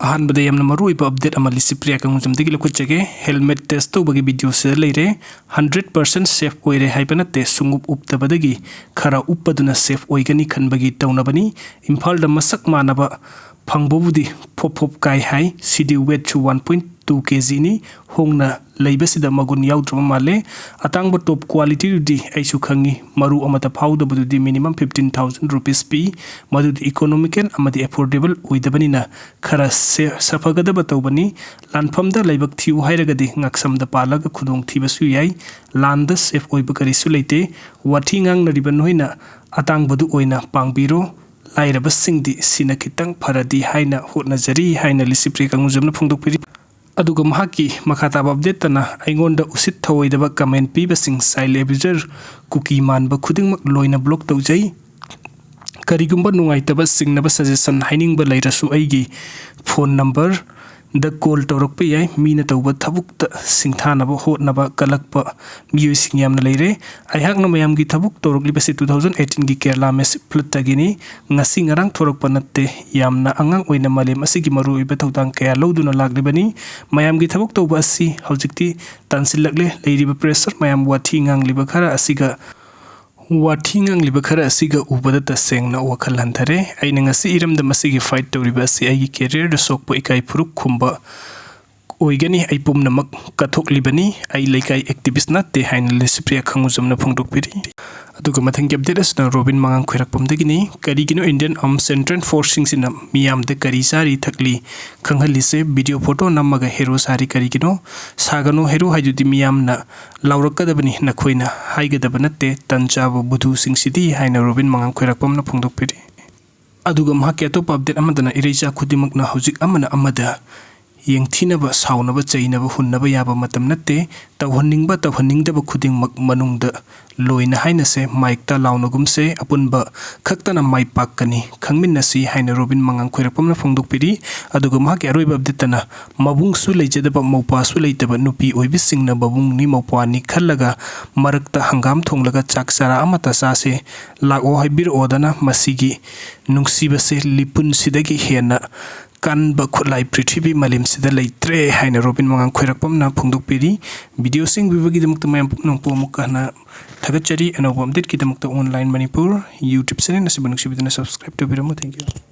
अहानबदे Yamuna मरुओइबा update अमा Licypriya कंगुजमदगी लखुचगे helmet test तौबगी video से लेरे 100% सेफ ओइरे हाइबनते सुंगुप उपतबदगी खरा उपदुना सेफ ओइगनी खनबगी तौनबनी इम्फाल द मसक मानबा फंगबोबुदी फोप काय high CD wait 1.2 kg ni hongna leibasida magun yaudrama male atangba top quality di aisu khangi maru amata phawdabadu di minimum 15,000 rupees pi madu economical amadi affordable oidabani na khara safagadaba tawbani lanfamda leibak thiu hairagadi ngaksamda palaga khudong thibasu yai landa safe oiba karisu leite wathi ngang nariban hoina atangbadu oina pangbiro lairaba singdi sina kitang faradi haina hotnajari haina Licipriya kangujamna phongdokpiri aduga mahaki makhataba update tana aingonda usit thawoidaba comment pibasing sile abuser cookie manba khudingmak loina block tawjai karigumba nungaitaba singnaba suggestion hainingba leirasu aigi phone number the call torokpe yai mina tawba thabukta singthanaba hotnaba kalakpa miyoi singyamna leire aihakna mayamgi thabuk toroklibase 2018 gi Kerala mes plutagini ngasi ngarang thorokpa natte yamna angang oina malem asigi maruoiba thawdang kaya loduna laglibani mayamgi thabuk tawba asi hojikti tansillagle leiriba pressure mayam wathi ngangliba khara asiga wathingang liba khara asiga ubada tasengna wakhal hanthare aina ngasi iramda masigi fight tawriba asi ai career da sokpo ikai phuruk khumba oigani ai pumnamak kathok libani ai leikai activist na te hain Licipriya khangujamna phongdokpiri aduga mathang update asna Robin mangang khoirakpamdagini karigino Indian Armed Central Forcing sina miyamde kari sari thakli khanghalise video photo namaga hero sari karigino sagano hero haijudi miyamna laurakadabani nakhoina haigadabana te tanchaba budhu singsidi haina Robin mangang khoirakpamna phongdokpiri aduga mahake to update amadana ireja khudimakna hojik amana amada yengthinaba saunaba chainaba hunnaba yaba matam natte tawhanningdaba khudingmak manungda loina haina se mic ta launagumse apunba khaktana mai pakkani khangminnasi haina Robin mangang khoirakpamna phongdokpiri aduga mahake aroiba update na mabungsu leijadaba maupasu leitaba nupi oibisingna babungni maupani khallaga marakta hangam thonglaga chakchara amata sase lago haibir odana masigi nungsibase lipun sidagi hena kanba khulai prithvi malim sida leitre haina Robin mangang khoirakpamna phongdokpiri video sing vivagi damukta mayam puknong pomukana thagachari anoba update ki damukta online manipur YouTube channel na sibanuk sibidana subscribe to biramu. Thank you.